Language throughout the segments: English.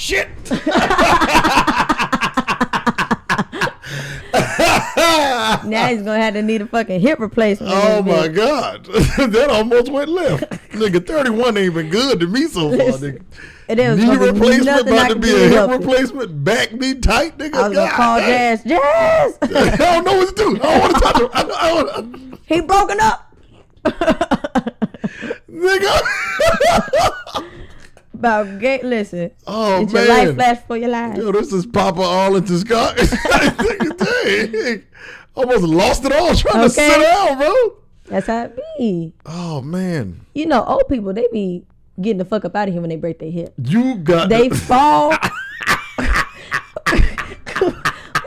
shit. Now he's gonna have to need a fucking hip replacement. Oh my God. That almost went left. Nigga, 31 ain't been good to me so far, nigga. Knee replacement about to be a hip replacement. Back be tight, nigga. I was gonna call Jazz. Jazz! I don't know what to do. I don't want to touch him. I He broken up. nigga. About gay. Listen. Oh, it's man. your life flash for your life. Yo, this is Papa Arlington Scott. Dang. Almost lost it all trying to sit down, bro. That's how it be. Oh, man. You know, old people, they be getting the fuck up out of here when they break their hip. You got They fall.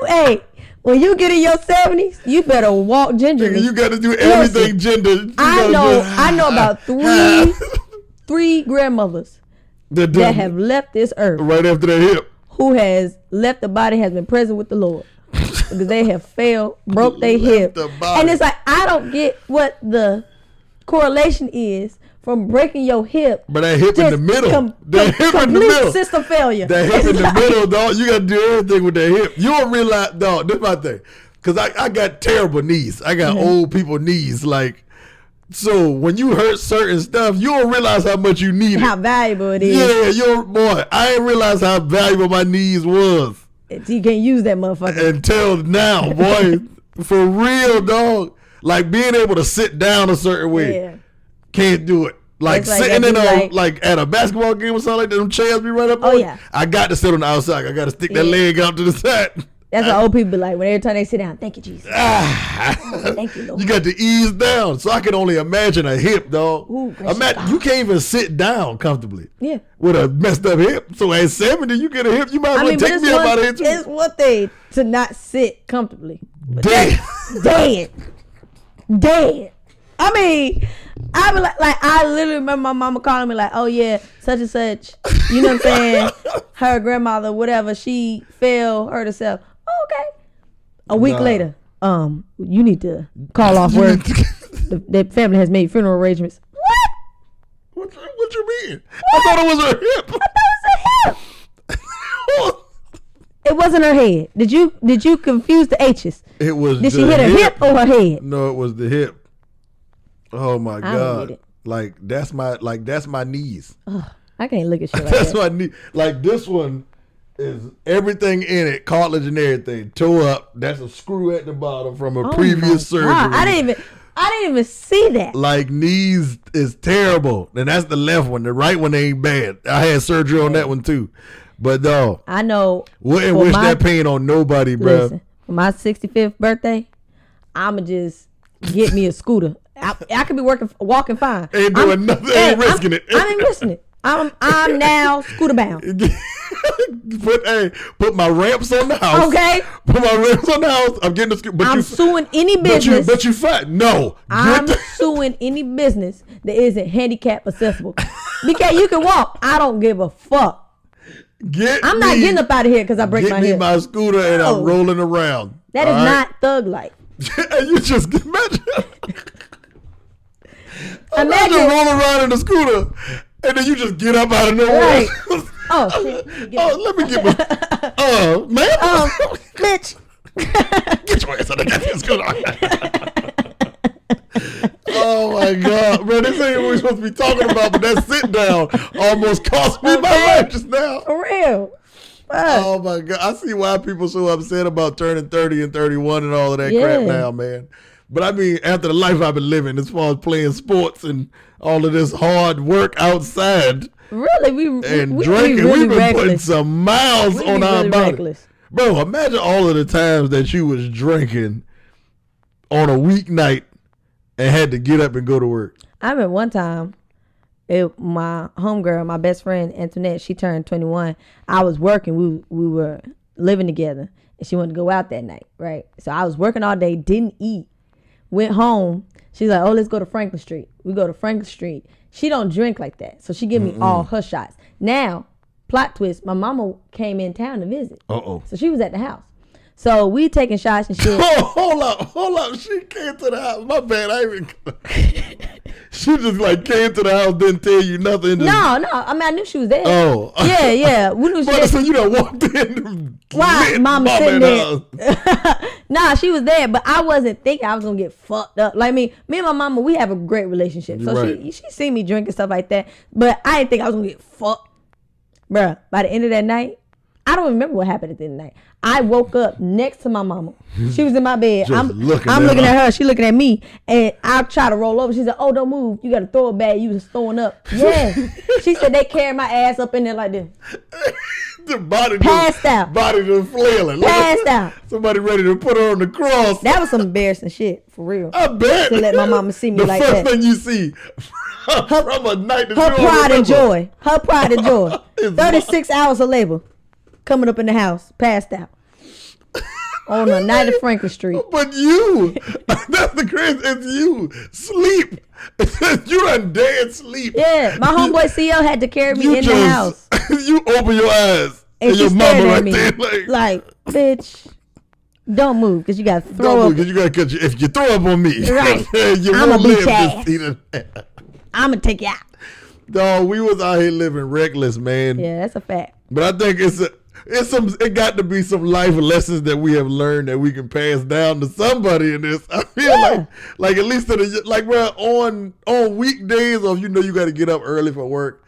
Hey, when you get in your 70s, you better walk gingerly. You got to do everything gender. I know about three grandmothers that have left this earth right after their hip, who has left the body, has been present with the Lord because they have failed, broke their hip, and it's like I don't get what the correlation is from breaking your hip. But that hip in the middle, that hip in the middle, system failure. That hip in the middle, dog. You got to do everything with that hip. You don't realize, dog. This is my thing, because I got terrible knees. I got old people knees, like. So when you hurt certain stuff, you don't realize how much you need it. How valuable it is. Yeah, boy. I didn't realize how valuable my knees was. You can't use that motherfucker until now, boy. For real, dog. Like being able to sit down a certain way, can't do it. Like sitting in like at a basketball game or something like that, them chairs be right up on. Yeah. I got to sit on the outside. I got to stick that leg out to the side. That's what old people be like when every time they sit down. Thank you, Jesus. Thank you, Lord. You got to ease down. So I can only imagine a hip, dog. Imagine you can't even sit down comfortably. Yeah. With a messed up hip. So at 70, you get a hip, you might as well take me up out of here too. It's one thing to not sit comfortably. Dead. I mean, I be like I literally remember my mama calling me like, oh yeah, such and such. You know what I'm saying? Her grandmother, whatever, she fell, hurt herself. Oh, okay. A week later, you need to call off work. The family has made funeral arrangements. What you mean? I thought it was her hip. I thought it was a hip. It wasn't her head. Did you confuse the H's? It was. Did she hit her hip or her head? No, it was the hip. Oh my God! Like that's my knees. Ugh, I can't look at shit like that's that. my knee. Like this one is everything in it, cartilage and everything, tore up. That's a screw at the bottom from a previous surgery. God, I didn't even see that. Like knees is terrible, and that's the left one. The right one ain't bad. I had surgery on that one too, but no, I know. Wouldn't wish that pain on nobody, bro. Listen, for my 65th birthday, I'ma just get me a scooter. I could be walking fine. Ain't doing nothing. Ain't risking it. I ain't risking it. I'm now scooter bound. Put my ramps on the house. Okay. Put my ramps on the house. I'm getting the scooter. I'm suing any business. But you fat. No. I'm suing any business that isn't handicap accessible. Because you can walk. I don't give a fuck. I'm not getting up out of here because I break my hip. Get me my scooter and I'm rolling around. That is not thug life. You just imagine rolling around in the scooter and then you just get up out of nowhere. Right. Oh, shit. Let me get my. Man. Bitch. Get your ass on the goddamn scooter. Oh my God, bro! This ain't what we're supposed to be talking about, but that sit down almost cost me my life just now. For real. Oh my God, I see why people so upset about turning 30 and 31 and all of that crap now, man. But I mean, after the life I've been living, as far as playing sports and all of this hard work outside, really, we drinking, really we've been reckless. putting some miles on our really body. Reckless. Bro, imagine all of the times that you was drinking on a weeknight and had to get up and go to work. I remember one time, my homegirl, my best friend Antoinette, she turned 21. I was working. We were living together, and she wanted to go out that night, right? So I was working all day, didn't eat, went home. She's like, "Oh, let's go to Franklin Street." We go to Franklin Street. She don't drink like that, so she give me all her shots. Now, plot twist: my mama came in town to visit. So she was at the house. So we taking shots and shit. Hold up. She came to the house. My bad. She just like came to the house, didn't tell you nothing. No. I mean, I knew she was there. Oh. Yeah. We knew she was there. So you done walked in. Why? Mama sitting there. Nah, she was there, but I wasn't thinking I was gonna get fucked up. Like me and my mama, we have a great relationship. So right. she seen me drink and stuff like that. But I didn't think I was gonna get fucked. Bruh, by the end of that night, I don't remember what happened at the end of the night. I woke up next to my mama. She was in my bed. I'm looking at her. She looking at me. And I try to roll over. She said, oh, don't move. You got to throw it back. You was throwing up. Yeah. She said they carried my ass up in there like this. The body passed out. Body just flailing. Passed out. Somebody ready to put her on the cross. That was some embarrassing shit, for real. I bet. To let my mama see me like that. The first thing you see from a night that her you pride and joy. Her pride and joy. 36 hours of labor. Coming up in the house, passed out. On the night of Franklin Street. But you, that's the crazy, it's you. Sleep. You done dead sleep. Yeah, my homeboy CL had to carry me in the house. You open your eyes. And your mama right there. Like, bitch, don't move, because you got to throw up. Because you got to catch you. If you throw up on me, right. You I'm won't live to I'm going to take you out. Dog, we was out here living reckless, man. Yeah, that's a fact. But I think it got to be some life lessons that we have learned that we can pass down to somebody in this. I feel like at least we're on weekdays, or if you know you got to get up early for work,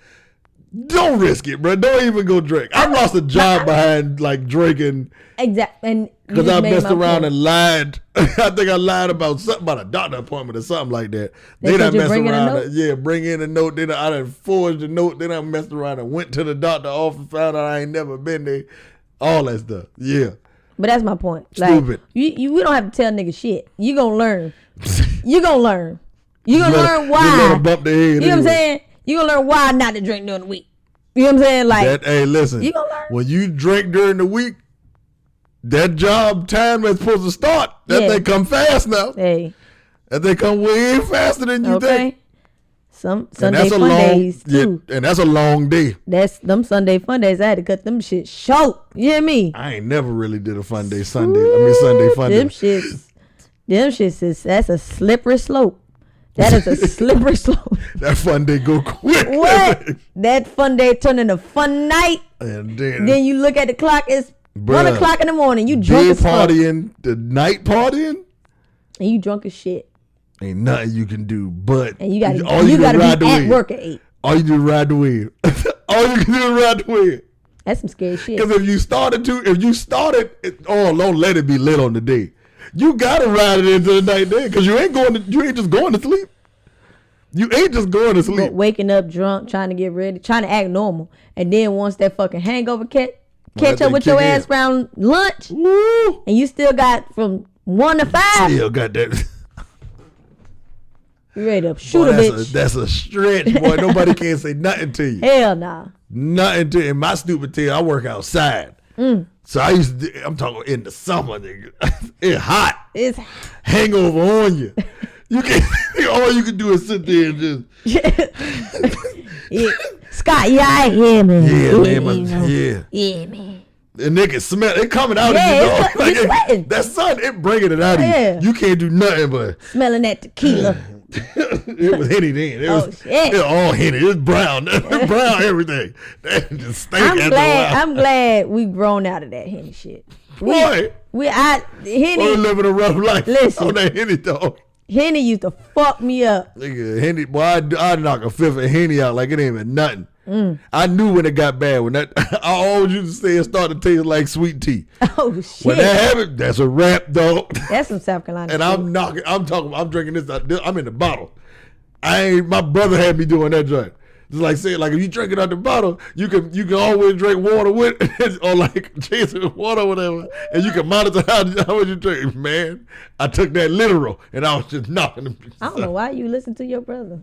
don't risk it, bro. Don't even go drink. I lost a job behind like drinking. Exactly. Because I messed around and lied. I think I lied about something about a doctor appointment or something like that. They done messed around. Bring in a note. Then I done forged the note. Then I messed around and went to the doctor office, found out I ain't never been there. All that stuff. Yeah. But that's my point. Stupid. Like, we don't have to tell niggas shit. You gonna learn. You gonna learn. You gonna learn why. You let them bump their head. You know what I'm saying? You gonna learn why not to drink during the week. You know what I'm saying? Like, hey, listen. You gonna learn. When you drink during the week, that job time that's supposed to start, they come fast now. Hey. That they come way faster than you think. Some Sunday fun days too. Yeah, and that's a long day. That's them Sunday fun days. I had to cut them shit short. You hear me? I ain't never really did a fun day Sunday. Sunday fun day. Them shits is that's a slippery slope. That is a slippery slope. That fun day go quick. What? That fun day turn into fun night. And then you look at the clock, it's 1 o'clock in the morning. You drunk as fuck. Partying, the night partying. And you drunk as shit. Ain't nothing you can do but. And you gotta be at work at 8. All you do is ride the wave. All you can do is ride the wave. That's some scary shit. Because if you started, don't let it be lit on the day. You gotta ride it into the night day, because you ain't just going to sleep. You ain't just going to sleep. But waking up drunk, trying to get ready, trying to act normal, and then once that fucking hangover catch up with your ass around lunch, woo, and you still got from 1 to 5. Still got that. You ready to shoot a bitch? That's a stretch, boy. Nobody can say nothing to you. Hell nah. Nothing to you. In my stupid tail, I work outside. So I'm talking in the summer, nigga. It's hot. It's hangover on you. You can't. All you can do is sit there and just. Scott, yeah, man. Yeah, man. Yeah, man. And they can smell it coming out of you. It's sweating. That sun, it bringing it out of you. You can't do nothing but smelling that tequila. It was Henny then. It was all Henny. It was brown. Brown everything. That just stank after a while. I'm glad we've grown out of that Henny shit. Henny. Henny. We're living a rough life. Listen. On that Henny dog. Henny used to fuck me up. Nigga, Henny, boy, I'd knock a fifth of Henny out like it ain't even nothing. I knew when it got bad. When that, I always used to say it started to taste like sweet tea. Oh shit! When that happened, that's a wrap, dog. That's some South Carolina. And shit. I'm drinking this. I'm in the bottle. My brother had me doing that joint. Just like saying, like if you drink it out the bottle, you can always drink water with it, or like chase it with water or whatever, and you can monitor how much you drink. Man, I took that literal, and I was just knocking them. I don't know why you listen to your brother.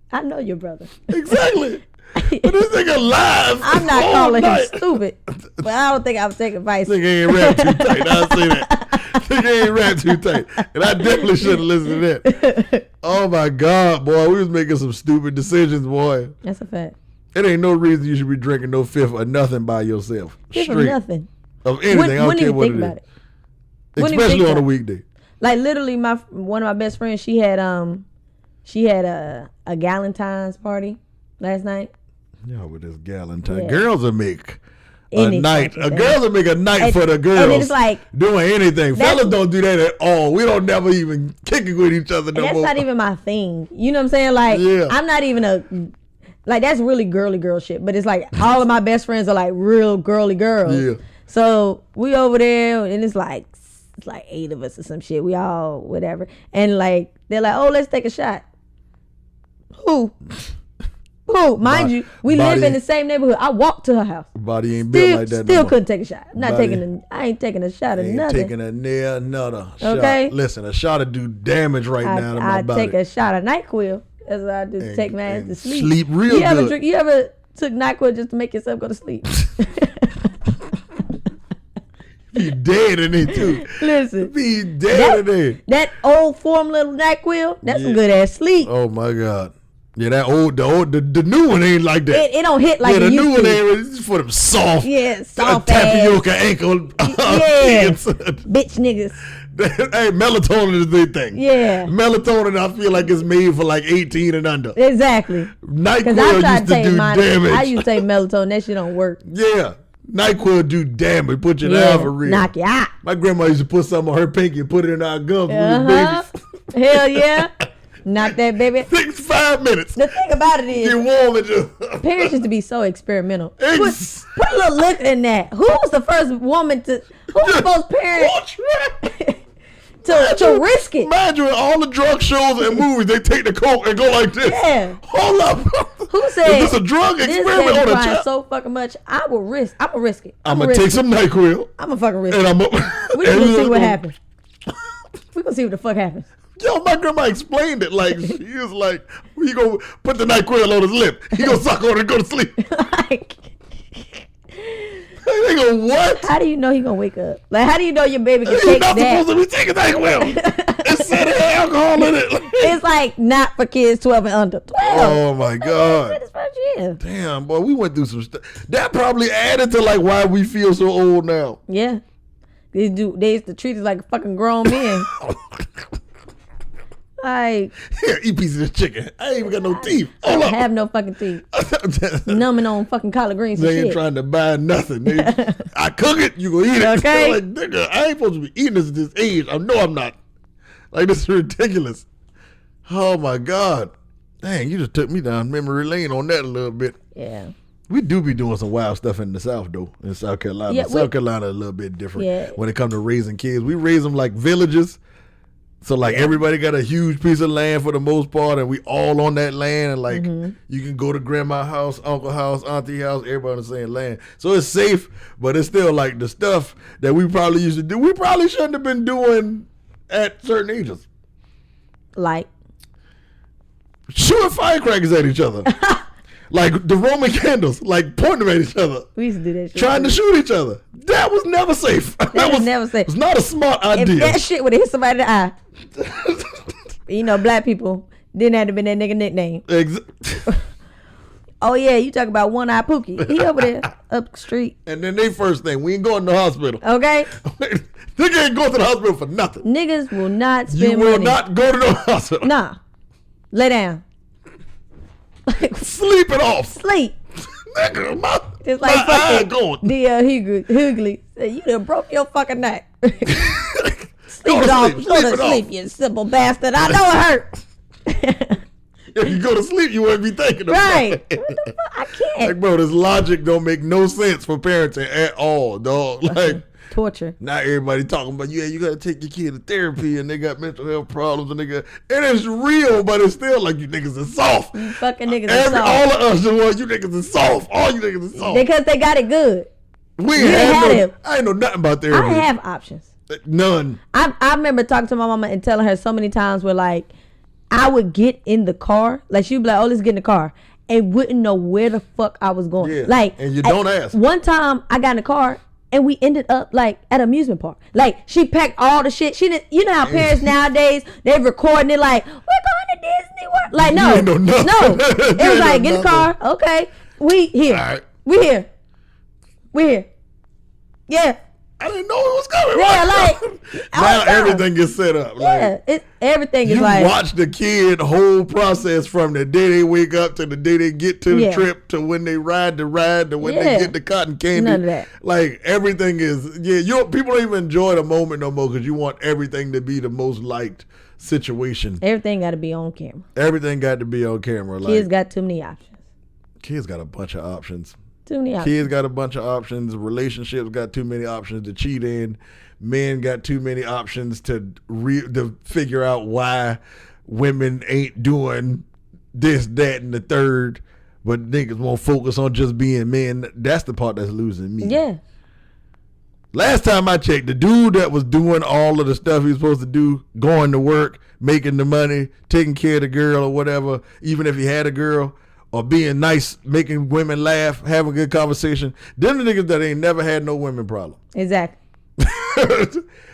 I know your brother. Exactly. But this nigga live. I'm not calling him stupid, but I don't think I would take advice. Nigga ain't wrapped too tight. I'll say that. Nigga ain't wrapped too tight. And I definitely shouldn't listen to that. Oh my God, boy. We was making some stupid decisions, boy. That's a fact. It ain't no reason you should be drinking no fifth or nothing by yourself. Fifth or nothing. Of anything. I don't care what it is. Especially on a weekday. Like literally one of my best friends, she had She had a Galentine's party last night. Yeah, with this Galentine. Yeah. Girls will make a Any night. fucking thing. Girls will make a night And- for the girls. and it's like- doing anything. That's- Fellas don't do that at all. We don't never even kick it with each other And no that's more. not even my thing. You know what I'm saying? Like, Yeah. I'm not even like, that's really girly girl shit. But it's like, all of my best friends are like real girly girls. Yeah. So we over there, and it's like 8 of us or some shit. We all whatever. And like, they're like, oh, let's take a shot. Who? Mind you, we live in the same neighborhood. I walked to her house. Body ain't built like that. Still no more. couldn't take a shot. I'm not Body- I ain't taking a shot of Ain't nothing. taking a near another Okay. shot. Listen, a shot to do damage right now to my I body. take a shot of NyQuil. That's what I do to And- take my ass and to sleep. sleep real good. You ever took NyQuil just to make yourself go to sleep? Be dead in it too. Listen, Be dead in it. that old formula NyQuil, that's some Yeah. good ass sleep. Oh my God. Yeah, the new one ain't like that. It don't hit like yeah, the it new used one to. ain't. It's for them soft. Yeah, soft ass. tapioca ankle. Yeah. kids. Bitch niggas. Hey, melatonin is the thing. Yeah. Melatonin, I feel like it's made for like 18 and under. Exactly. Because I NyQuil tried used to to take do mine. damage. I used to take melatonin. That shit don't work. Yeah. NyQuil do damage. Put you Yeah, down for real. knock you out. My grandma used to put some on her pinky and put it in our gums when we was Uh-huh. babies. Hell yeah. Knock that baby. 5 minutes. The thing about it is, Get warm and just. parents used to be so experimental. Ex- Put a little look in that. Who was the first woman to? Who was the first parent to risk it? Imagine all the drug shows and movies, they take the coke and go like this. Yeah. Hold up. Who said Is this a drug this experiment baby on a crying child? so fucking much? I'm gonna risk it. I'm gonna take some NyQuil I'm gonna fucking risk and it. I'm We gonna see what happens. We gonna see what the fuck happens. Yo, my grandma explained it like she was like, "You gonna put the NyQuil on his lip? He gonna suck on it and go to sleep." Like, They go, "What? how do you know he gonna wake up? Like, how do you know your baby can You're take not that? supposed to be taking NyQuil. It's said it had alcohol in it." It's like not for kids 12 and under. 12. Oh my God. That is first year. Damn, boy, we went through some stuff. That probably added to like why we feel so old now. Yeah. They used to treat us like fucking grown men. Like, Here, eat pieces of chicken. I ain't even got no teeth. I Hold don't up. have no fucking teeth. They Numbing on fucking collard greens and ain't shit. trying to buy nothing. I cook it, you gonna eat it. Okay. Like, nigga, I ain't supposed to be eating this at this age. I know I'm not. Like, this is ridiculous. Oh my God. Dang, you just took me down memory lane on that a little bit. Yeah. We do be doing some wild stuff in the South, though, in South Carolina. Yeah, South Carolina a little bit different Yeah. when it comes to raising kids. We raise them like villages. So, like, everybody got a huge piece of land for the most part, and we all on that land. And, like, you can go to grandma's house, uncle house, auntie house, everybody on the same land. So, it's safe, but it's still, like, the stuff that we probably used to do, we probably shouldn't have been doing at certain ages. Like, Shooting firecrackers at each other. Like the Roman candles, like pointing them at each other. we used to do that shit. Trying to shoot each other. That was never safe. That was never safe. It was not a smart If idea. that shit would have hit somebody in the eye. You know, black people didn't have to be that nigga nickname. Oh, yeah, you talk about One Eye Pookie. He over there up the street. And then they first thing, we ain't going to the hospital. Okay? Nigga ain't going to the hospital for nothing. Niggas will not You spend will money. not go to the hospital. Nah. Lay down. Sleep it off. Sleep. Nigga, my, Just like my eye fucking going. D.L. Hughley said, you done broke your fucking neck. Go Sleep to it off. sleep. Go Sleep to it sleep, off. you simple bastard. I know it hurt. If you go to sleep, you wouldn't be thinking about Right. it. What the fuck? I can't. Like, bro, this logic don't make no sense for parenting at all, dog. Like, Torture. now everybody talking about, yeah, you got to take your kid to therapy and they got mental health problems and it is real, but it's still like you niggas are soft. You fucking niggas are soft. All of us, you niggas are soft. All you niggas are soft. Because they got it good. We you ain't didn't have had no, it. I ain't know nothing about I therapy. have options. None. I remember talking to my mama and telling her so many times where like I would get in the car, like she'd be like, "Oh, let's get in the car," and wouldn't know where the fuck I was going. Yeah, Like, and you don't ask. One time I got in the car and we ended up like at an amusement park. Like she packed all the shit. She didn't. You know how parents nowadays they recording it like we're going to Disney World. Like no, You ain't know nothing. no. You It was ain't like know get in the car. Okay, we here. All right. We here. We here. Yeah. I didn't know it was coming. Yeah, right? like now everything gets set up. Yeah, Like, everything is you like watch the kid whole process from the day they wake up to the day they get to the Yeah. trip to when they ride to when they Yeah. get the cotton candy. None of that. Like everything is people don't even enjoy the moment no more because you want everything to be the most liked situation. everything got to be on camera. Everything got to be on camera. Like Kids got too many options. kids got a bunch of options. Too many options. Kids got a bunch of options. Relationships got too many options to cheat in. Men got too many options to figure out why women ain't doing this, that, and the third. But niggas won't focus on just being men. That's the part that's losing me. Yeah. Last time I checked, the dude that was doing all of the stuff he was supposed to do, going to work, making the money, taking care of the girl or whatever, even if he had a girl, or being nice, making women laugh, having a good conversation. Them the niggas that ain't never had no women problem. Exactly.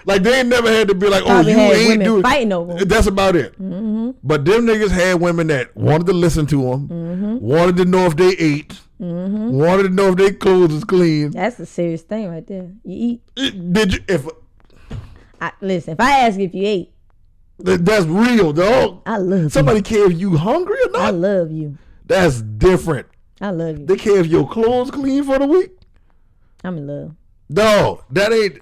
Like they ain't never had to be like, Probably oh, you had ain't women doing. fighting over 'em. That's about it. But them niggas had women that wanted to listen to them, wanted to know if they ate, wanted to know if their clothes was clean. That's a serious thing right there. You eat. Did you? If Listen, if I ask if you ate, that's real, dog. I love Somebody care if you hungry or you. I not. love you. That's different. I love you. They care if your clothes clean for the week. I'm in love. No, that ain't.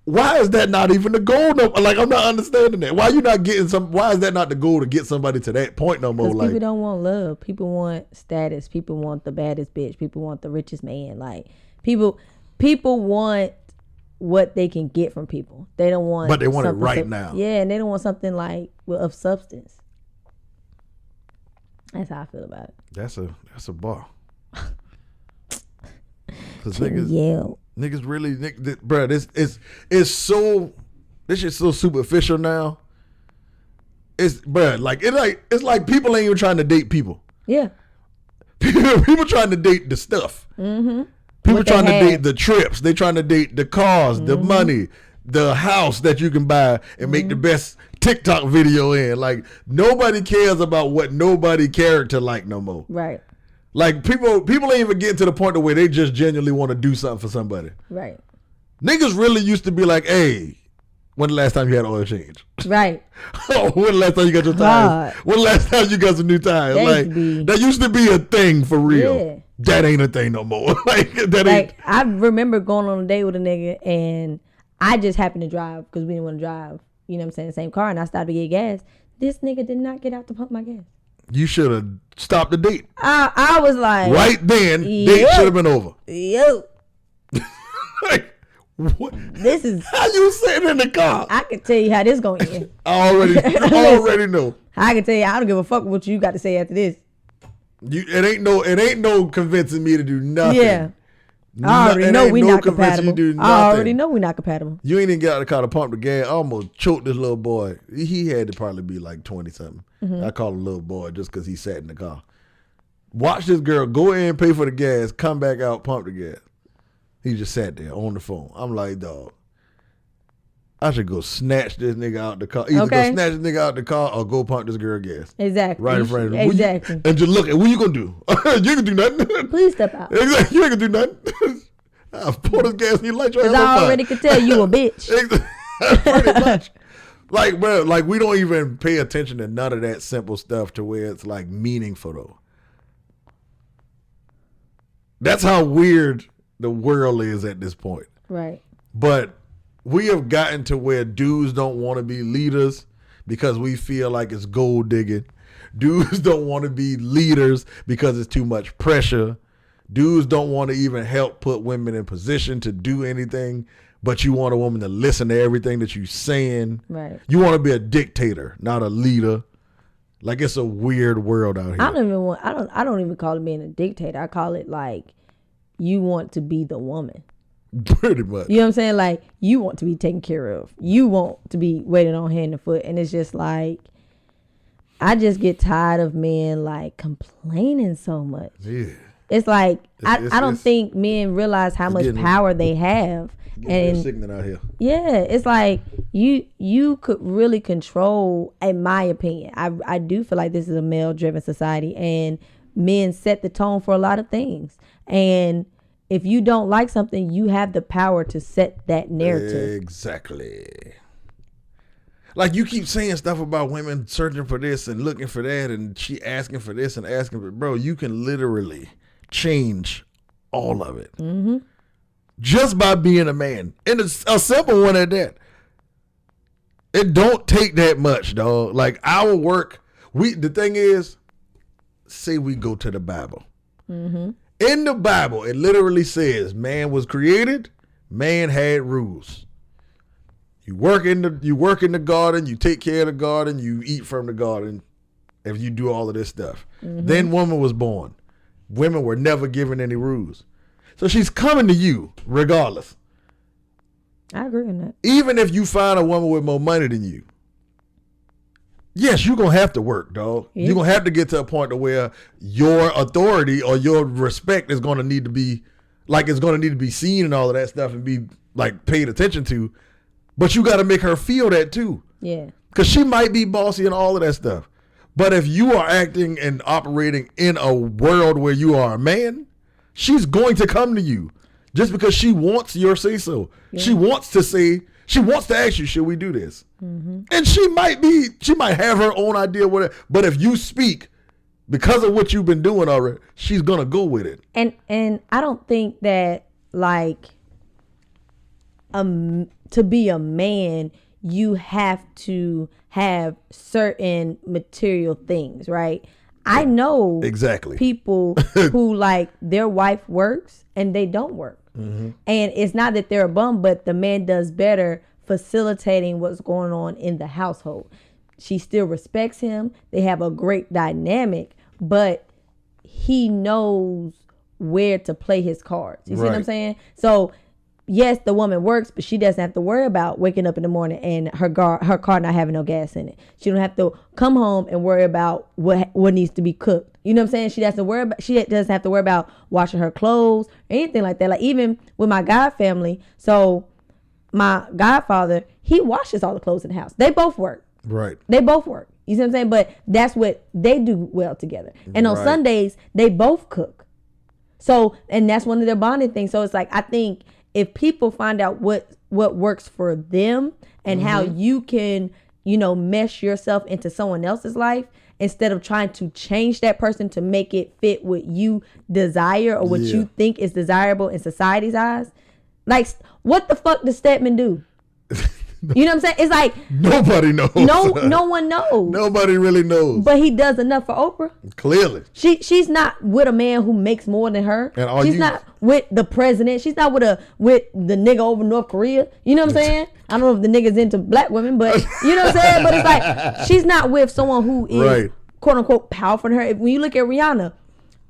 Why is that not even the goal? No, like I'm not understanding that. Why you not getting some? Why is that not the goal to get somebody to that point no more? Because Like people don't want love. People want status. People want the baddest bitch. People want the richest man. Like people want what they can get from people. They don't want. But they want it something right now. Yeah, and they don't want something like of substance. That's how I feel about it. that's a bar. Cause Yeah. niggas really, bro. It's so. This shit's so superficial now. It's it's like people ain't even trying to date people. Yeah. People trying to date the stuff. Mm-hmm. People What they trying to have. date the trips. They trying to date the cars, the money, the house that you can buy and make the best TikTok video in. Like nobody cares about what nobody character like no more. Right. Like people ain't even getting to the point where they just genuinely want to do something for somebody. Right. Niggas really used to be like, hey, when the last time you had oil change? Right. When the last time you got your tires? God. When the last time you got some new tires? That Like used to be- that used to be a thing for real. Yeah. That ain't a thing no more. Like that ain't. Like I remember going on a date with a nigga and I just happened to drive because we didn't want to drive. You know what I'm saying? The same car, and I stopped to get gas. This nigga did not get out to pump my gas. You should have stopped the date I was like, right then. Date Yeah. should have been over. yo, Like what? this is. How you sitting in the car? I can tell you how this going to end. I already know. I can tell you, I don't give a fuck what you got to say after this. It ain't no convincing me to do nothing. Yeah. I already know we not compatible. Do I already know we not compatible. You ain't even got the car to pump the gas. I almost choked this little boy. He had to probably be like 20 something. Mm-hmm. I call him little boy just because he sat in the car. Watch this girl go in, pay for the gas, come back out, pump the gas. He just sat there on the phone. I'm like, dog, I should go snatch this nigga out the car. Either Okay. go snatch this nigga out the car or go pump this girl gas. Exactly. Right in front of him. Exactly. And just look at what you gonna do. You can do nothing. Please step out. Exactly. You ain't gonna do nothing. I'll pour this gas in your light. Because I already could tell you a bitch. Pretty much. Like, bro, like we don't even pay attention to none of that simple stuff to where it's like meaningful though. That's how weird the world is at this point. Right. But we have gotten to where dudes don't want to be leaders because we feel like it's gold digging. Dudes don't want to be leaders because it's too much pressure. Dudes don't want to even help put women in position to do anything, but you want a woman to listen to everything that you're saying. Right. You want to be a dictator, not a leader. Like it's a weird world out here. I don't even call it being a dictator. I call it like you want to be the woman. Pretty much. You know what I'm saying? Like you want to be taken care of. You want to be waiting on hand and foot. And it's just like I just get tired of men like complaining so much. Yeah. It's like I don't it's- think men realize how much getting- power they have. It's And sickening out here. yeah, it's like you could really control, in my opinion. I do feel like this is a male driven society and men set the tone for a lot of things. And if you don't like something, you have the power to set that narrative. Exactly. Like you keep saying stuff about women searching for this and looking for that, and she asking for this and asking for, bro, you can literally change all of it just by being a man. And it's a simple one at that. It don't take that much, dog. Like our work, the thing is, say we go to the Bible. In the Bible, it literally says man was created, man had rules. You work in the garden, you take care of the garden, you eat from the garden, if you do all of this stuff. Then woman was born. Women were never given any rules. So she's coming to you regardless. I agree on that. Even if you find a woman with more money than you, yes, you're going to have to work, dog. Yeah. You're going to have to get to a point to where your authority or your respect is going to need to be, like, it's going to need to be seen and all of that stuff and be, like, paid attention to. But you got to make her feel that, too. Yeah. Because she might be bossy and all of that stuff. But if you are acting and operating in a world where you are a man, she's going to come to you just because she wants your say-so. Yeah. She wants to ask you, should we do this? And she might have her own idea what it, but if you speak because of what you've been doing already, she's gonna go with it. And I don't think that, like, to be a man, you have to have certain material things, right? I know exactly people who, like, their wife works and they don't work. And it's not that they're a bum, but the man does better facilitating what's going on in the household. She still respects him. They have a great dynamic, but he knows where to play his cards. You see what I'm saying? So yes, the woman works, but she doesn't have to worry about waking up in the morning and her car not having no gas in it. She don't have to come home and worry about what needs to be cooked. You know what I'm saying? She doesn't have to worry about washing her clothes or anything like that. Like, even with my God family, so my godfather, he washes all the clothes in the house. They both work. Right. They both work. You see what I'm saying? But that's what they do well together. And on Sundays, they both cook. So, and that's one of their bonding things. So it's like, I think if people find out what works for them and how you can, mesh yourself into someone else's life instead of trying to change that person to make it fit what you desire or what you think is desirable in society's eyes. Like, what the fuck does Stedman do? You know what I'm saying? It's like nobody knows. No one knows. Nobody really knows. But he does enough for Oprah. Clearly. She's not with a man who makes more than her. And she's not with the president. She's not with the nigga over North Korea. You know what I'm saying? I don't know if the nigga's into black women, but you know what I'm saying? But it's like she's not with someone who is quote unquote powerful than her. When you look at Rihanna,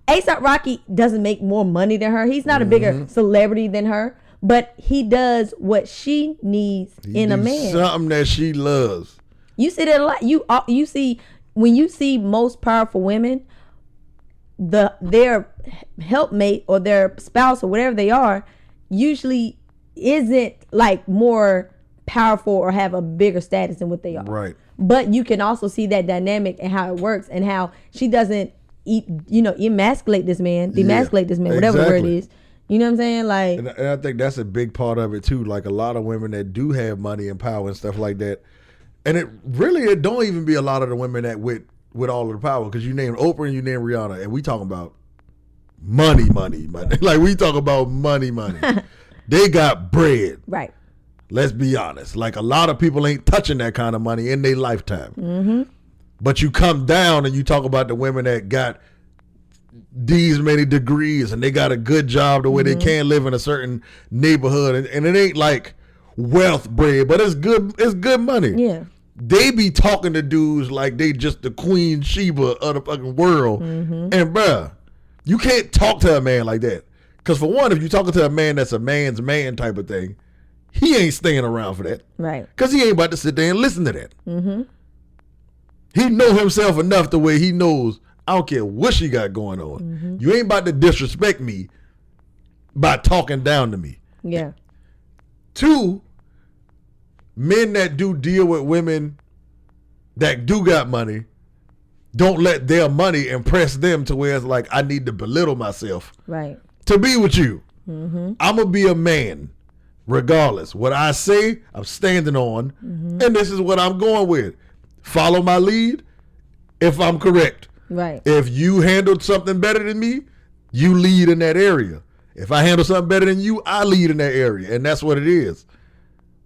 A$AP Rocky doesn't make more money than her. He's not a bigger celebrity than her. But he does what she needs in a man. Something that she loves. You see that a lot. You see, when you see most powerful women, their helpmate or their spouse or whatever they are usually isn't like more powerful or have a bigger status than what they are. Right. But you can also see that dynamic and how it works and how she doesn't emasculate this man, demasculate this man, whatever the word is. You know what I'm saying? Like, and I think that's a big part of it too. Like, a lot of women that do have money and power and stuff like that, and it don't even be a lot of the women that with all of the power, because you name Oprah and you name Rihanna, and we talking about money. Like, we talk about money. They got bread. Right. Let's be honest. Like, a lot of people ain't touching that kind of money in their lifetime. But you come down and you talk about the women that got these many degrees and they got a good job the way they can live in a certain neighborhood, and it ain't like wealth bread, but it's good money. Yeah. They be talking to dudes like they just the Queen Sheba of the fucking world. And bruh, you can't talk to a man like that. Because for one, if you're talking to a man that's a man's man type of thing, he ain't staying around for that. Right. Because he ain't about to sit there and listen to that. He know himself enough the way he knows, I don't care what she got going on. You ain't about to disrespect me by talking down to me. Yeah. 2, men that do deal with women that do got money, don't let their money impress them to where it's like, I need to belittle myself right to be with you. I'm gonna be a man, regardless. What I say, I'm standing on, and this is what I'm going with. Follow my lead if I'm correct. Right. If you handled something better than me, you lead in that area. If I handle something better than you, I lead in that area, and that's what it is.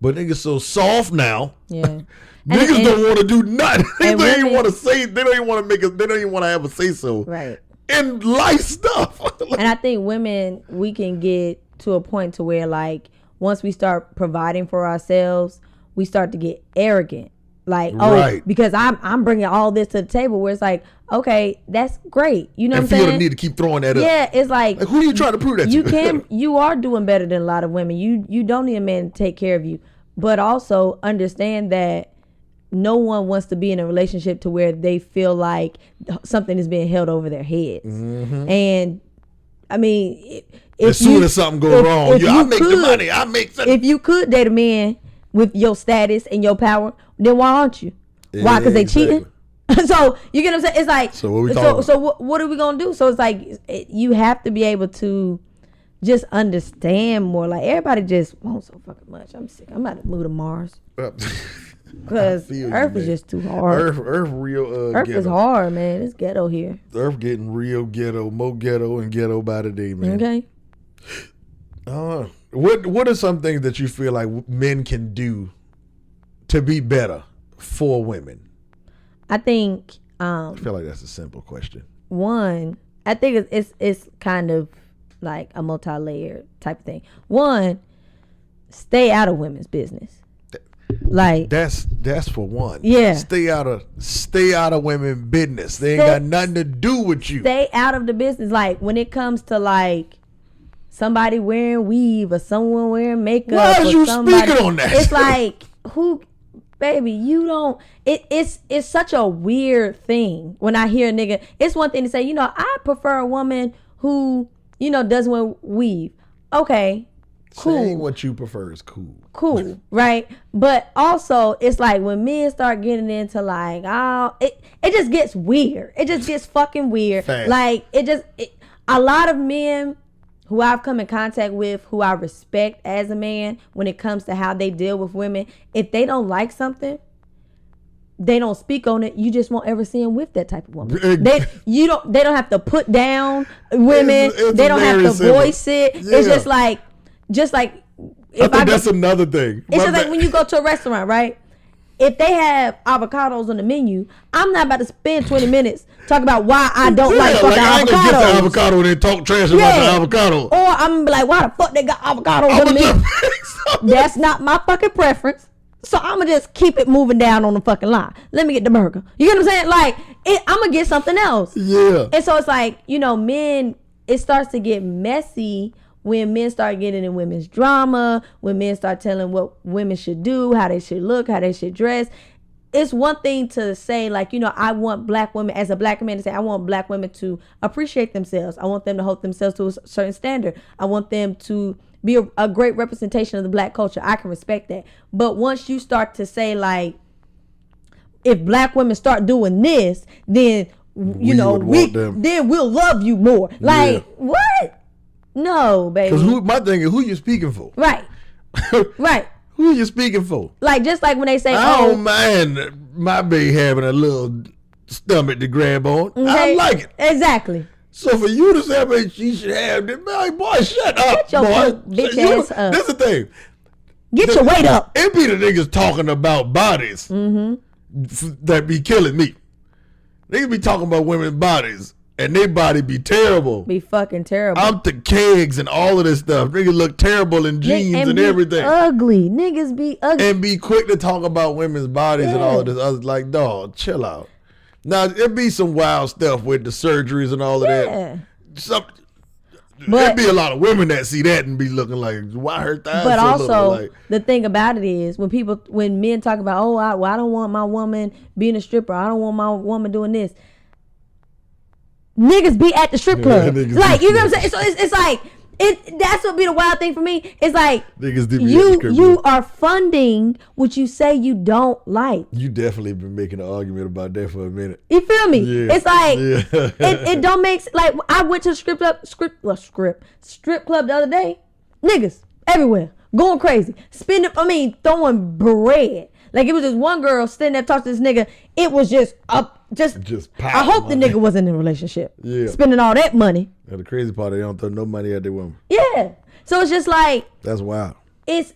But niggas so soft now. Yeah. Niggas don't want to do nothing. They don't women, even want to say. They don't even want to make it. They don't even want to have a say so. Right. In life stuff. And I think women, we can get to a point to where, like, once we start providing for ourselves, we start to get arrogant. Like, because I'm bringing all this to the table, where it's like, okay, that's great. You know what I'm saying? And feel the need to keep throwing that up. Yeah, it's like who are you trying to prove that to? You are doing better than a lot of women. You don't need a man to take care of you. But also understand that no one wants to be in a relationship to where they feel like something is being held over their heads. And I mean, as soon as something goes wrong, I make the money. I make something. If you could date a man with your status and your power, then why aren't you? Why? Because they cheating? So you get what I'm saying? It's like, so what we talking so what are we gonna do? So it's like you have to be able to just understand more. Like, everybody just wants so fucking much. I'm sick. I'm about to move to Mars. Because Earth is just too hard. Earth real Earth ghetto. is hard, man. It's ghetto here. Earth getting real ghetto, more ghetto and ghetto by the day, man. Okay. What are some things that you feel like men can do to be better for women? I think I feel like that's a simple question. One, I think it's kind of like a multi-layered type of thing. One, stay out of women's business. Like, that's for one. Yeah. Stay out of women's business. They ain't got nothing to do with you. Stay out of the business. Like, when it comes to like somebody wearing weave or someone wearing makeup. Why are you speaking on that? It's like, baby, you don't. It's such a weird thing when I hear a nigga. It's one thing to say, I prefer a woman who, doesn't wear weave. Okay, cool. Saying what you prefer is cool. Cool, right? But also, it's like when men start getting into like, it just gets weird. It just gets fucking weird. Fast. Like, a lot of men who I've come in contact with, who I respect as a man, when it comes to how they deal with women, if they don't like something, they don't speak on it. You just won't ever see them with that type of woman. They don't have to put down women. They don't have to voice it. Yeah. It's just like I think that's another thing. It's just like when you go to a restaurant, right? If they have avocados on the menu, I'm not about to spend 20 minutes talking about why I don't like fucking avocados. I ain't gonna get the avocado and then talk trash about the avocado. Or I'm gonna be like, why the fuck they got avocados on the menu? That's not my fucking preference. So I'm gonna just keep it moving down on the fucking line. Let me get the burger. You get what I'm saying? Like, I'm gonna get something else. Yeah. And so it's like, men, it starts to get messy when men start getting in women's drama, when men start telling what women should do, how they should look, how they should dress. It's one thing to say, like, I want black women, as a black man, to say, I want black women to appreciate themselves. I want them to hold themselves to a certain standard. I want them to be a great representation of the black culture. I can respect that. But once you start to say, like, if black women start doing this, then, then we'll love you more. Like, what? No, baby. Because my thing is, who you speaking for? Right. Right. Who are you speaking for? Like, just like when they say, I don't mind my baby having a little stomach to grab on. Okay. I like it. Exactly. So for you to say she should have this, like, boy, shut up, Get your boy. Bitch ass up. This is the thing. Get your weight up. It be the niggas talking about bodies that be killing me. Niggas be talking about women's bodies. And their body be terrible. Be fucking terrible. I'm the kegs and all of this stuff. Niggas look terrible in jeans and everything. Ugly. Niggas be ugly. And be quick to talk about women's bodies and all of this other. Like, dog, chill out. Now, it be some wild stuff with the surgeries and all of that. There be a lot of women that see that and be looking like, why her thighs but so also, like? The thing about it is, when men talk about, I don't want my woman being a stripper. I don't want my woman doing this. Niggas be at the strip club. Like, you know what I'm saying? So it's like, That's what be the wild thing for me. It's like Niggas do be you are funding what you say you don't like. You definitely been making an argument about that for a minute. You feel me? Yeah. It's like it don't make like I went to the strip club the other day. Niggas everywhere going crazy, throwing bread. Like it was just one girl sitting there talking to this nigga. It was just I hope the nigga wasn't in a relationship. Yeah. Spending all that money. And the crazy part, they don't throw no money at their women. Yeah. So it's just like That's wild. it's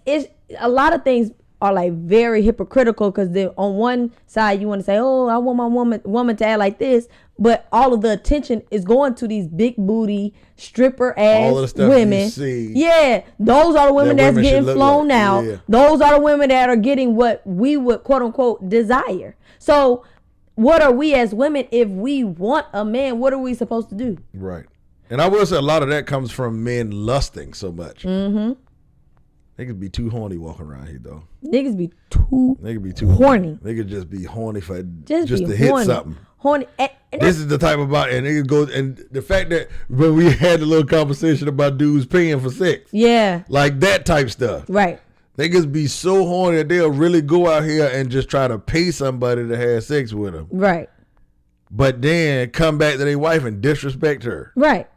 a lot of things are like very hypocritical because on one side you want to say, oh, I want my woman to act like this, but all of the attention is going to these big booty stripper ass All of the stuff women. you see. Yeah, those are the women That that's women getting should look flown like. out. Yeah. Those are the women that are getting what we would quote unquote desire. So what are we as women if we want a man? What are we supposed to do? Right. And I will say a lot of that comes from men lusting so much. Mm-hmm. They could be too horny walking around here, though. Niggas be too They could be too horny. They could just be horny for Just to be hit horny. something. Horny. This is the type about, and it goes, and the fact that when we had a little conversation about dudes paying for sex, Yeah. like that type stuff. Right. Niggas be so horny that they'll really go out here and just try to pay somebody to have sex with them, Right. but then come back to their wife and disrespect her Right.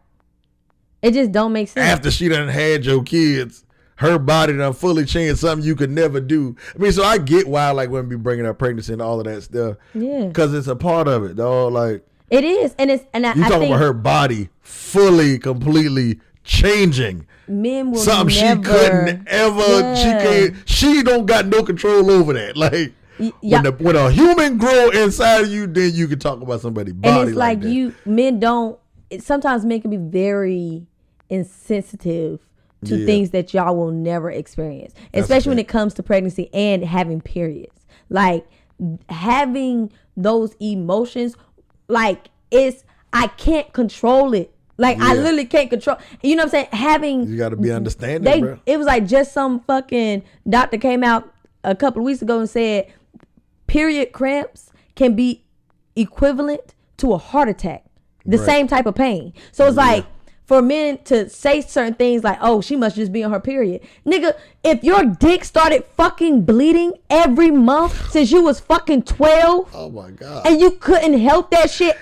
It just don't make sense. after she done had your kids. Her body done fully changed, something you could never do. I mean, so I get why like women be bringing up pregnancy and all of that stuff. Yeah. Because it's a part of it, dog. Like It is, and it's and I you talking think about her body fully, completely changing. men will Something never, she couldn't ever. She don't got no control over that. Like yeah. when a human grow inside of you, then you can talk about somebody's body. And it's like that. men don't. Sometimes men can be very insensitive to Yeah. things that y'all will never experience, That's especially when okay. it comes to pregnancy and having periods. Like having those emotions, like I can't control it. Like I Yeah. literally can't control. You know what I'm saying? Having You got to be understanding, bro. it was like just some fucking doctor came out a couple of weeks ago and said period cramps can be equivalent to a heart attack, the Right. same type of pain. So it's like for men to say certain things like, oh, she must just be on her period. Nigga, if your dick started fucking bleeding every month since you was fucking 12 Oh my God. and you couldn't help that shit,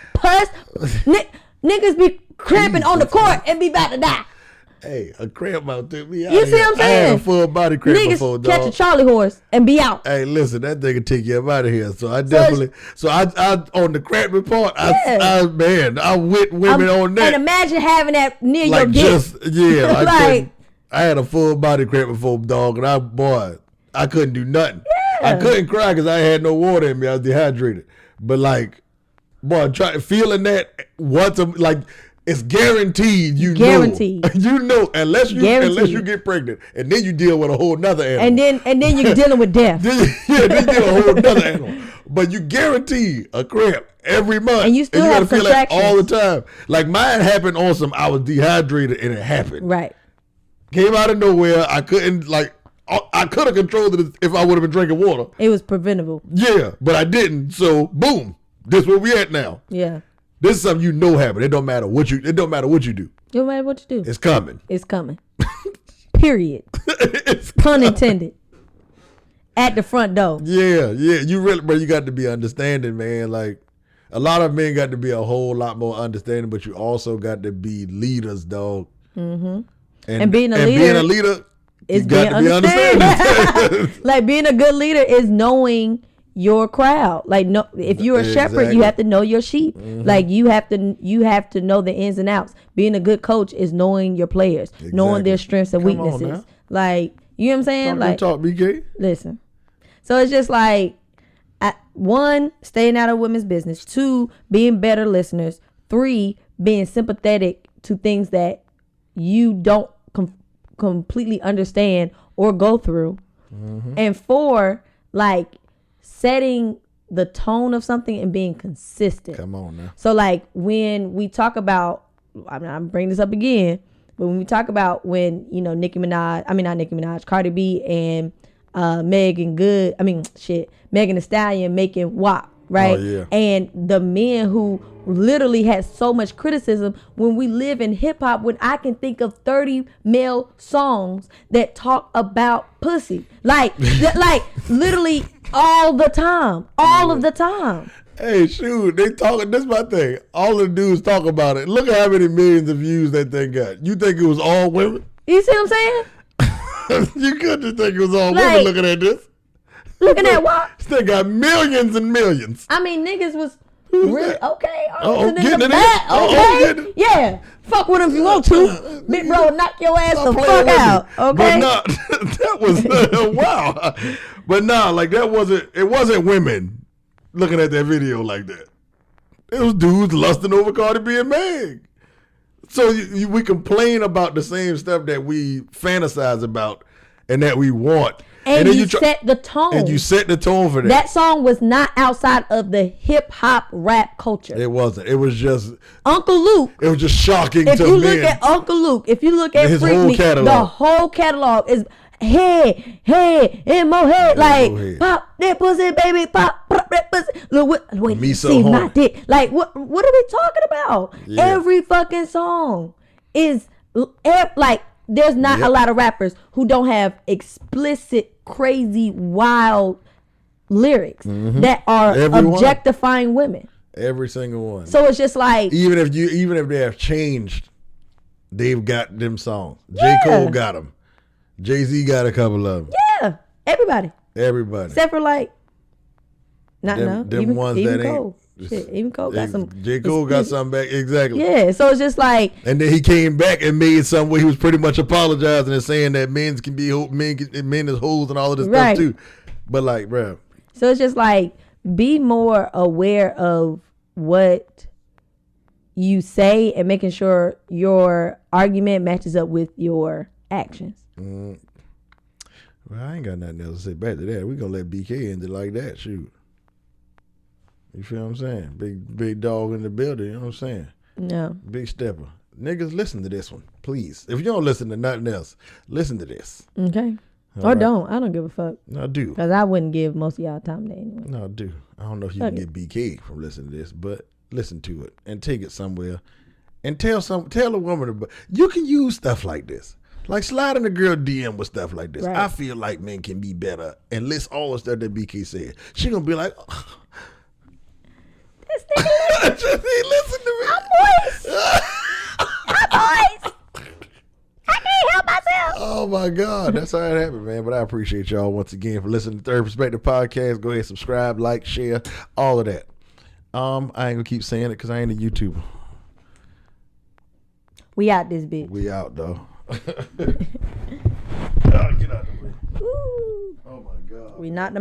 niggas be cramping on the court and be about to die. Hey, a cramp out took me out. You see what I'm I had a saying? full body cramp before, Niggas catch a dog. Charlie horse and be out. Hey, listen, that thing can take you up out of here. So I definitely, I on the cramping part, I went women on that. And imagine having that near your Like dick. just, yeah, I Like- couldn't. I had a full body cramp before, dog, and I couldn't do nothing. I couldn't cry because I had no water in me. I was dehydrated. But like, boy, feeling that once, it's guaranteed. Guaranteed. You know, unless you Guaranteed. get pregnant, and then you deal with a whole nother animal. And then you're dealing with death. Then you deal with a whole nother animal. But you guarantee a cramp every month, And you still gotta have feel that contractions. all the time. Like mine happened on some. I was dehydrated and it happened. Right. Came out of nowhere. I couldn't I could have controlled it if I would have been drinking water. It was preventable. Yeah, but I didn't. So boom, this where we at now. Yeah. This is something you know happened. It don't matter what you do. No matter what you do. It's coming. It's coming. Period. It's Pun intended. At the front door. Yeah. You really, bro, you got to be understanding, man. Like a lot of men got to be a whole lot more understanding, but you also got to be leaders, dog. Mm-hmm. And being a leader you is got being to be understanding. understanding. Like being a good leader is knowing your crowd. Like no, if you're a shepherd, Exactly. you have to know your sheep. Like you have to know the ins and outs. Being a good coach is knowing your players, knowing their strengths and Come on weaknesses. now. Like you know what I'm saying? Like talk, BK. listen. So it's just like one, staying out of women's business. 2, being better listeners. 3, being sympathetic to things that you don't completely understand or go through. And 4, like setting the tone of something and being consistent. Come on now. So like when we talk about, I'm bringing this up again, but when we talk about when, Cardi B and Megan Thee Stallion making WAP, right? Oh, yeah. And the men who literally had so much criticism when we live in hip hop, when I can think of 30 male songs that talk about pussy. Like literally all the time. All of the time. Hey, shoot, they talking. This is my thing. All the dudes talk about it. Look at how many millions of views that thing got. You think it was all women? You see what I'm saying? You couldn't think it was all Like, women looking at this. Looking at what? This thing got millions and millions. I mean, niggas was Who's really that? okay. Oh, In getting the it in? back, Oh, okay, getting it. yeah. Fuck with him if you want to. Big bro, knock your ass Stop the playing fuck with me. out. Okay. But not that was wow. But nah, like that wasn't. It wasn't women looking at that video like that. It was dudes lusting over Cardi B and Meg. So we complain about the same stuff that we fantasize about and that we want. And then you set the tone. And you set the tone for that. That song was not outside of the hip hop rap culture. It wasn't. It was just. Uncle Luke. It was just shocking If to you men. look at Uncle Luke, if you look at His Freak whole Me, catalog. the whole catalog is hey, in my head, like pop that pussy, baby, pop that pussy. Look, wait, Me so see my horny. dick. Like what are we talking about? Yeah. Every fucking song is like there's not Yep. a lot of rappers who don't have explicit, crazy, wild lyrics that are Every one. objectifying women. Every single one. So it's just like even if they have changed, they've got them songs. Yeah. J. Cole got them. Jay-Z got a couple of them. yeah, everybody. Everybody. Except for like, not Them- no, them even, ones even that ain't- Cole. Shit, even Cole got some. J. Cole got something back. Exactly. Yeah, so it's just like, And then he came back and made something where he was pretty much apologizing and saying that men is hoes and all of this Right. stuff too. But like, bruh, so it's just like, be more aware of what you say and making sure your argument matches up with your actions. well, I ain't got nothing else to say back to that. We gonna let BK end it like that. Shoot. You feel what I'm saying? Big dog in the building. You know what I'm saying? No, Big stepper. Niggas, listen to this one, please. If you don't listen to nothing else, listen to this. okay, All or right. don't. I don't give a fuck No, do. because I wouldn't give most of y'all time to anyway. No, do. I don't know if you Fuck can get BK from listening to this, but listen to it and take it somewhere and tell a woman about. You can use stuff like this. Like slide in the girl DM with stuff like this. Right. I feel like men can be better and list all the stuff that BK said. She gonna be like, This nigga, just listen to me. boys, I can't help myself. Oh my God, that's how it happened, man. But I appreciate y'all once again for listening to Third Perspective Podcast. Go ahead, subscribe, like, share, all of that. I ain't gonna keep saying it because I ain't a YouTuber. We out this bitch. We out though. Get out the way. Ooh. Oh my God. We not the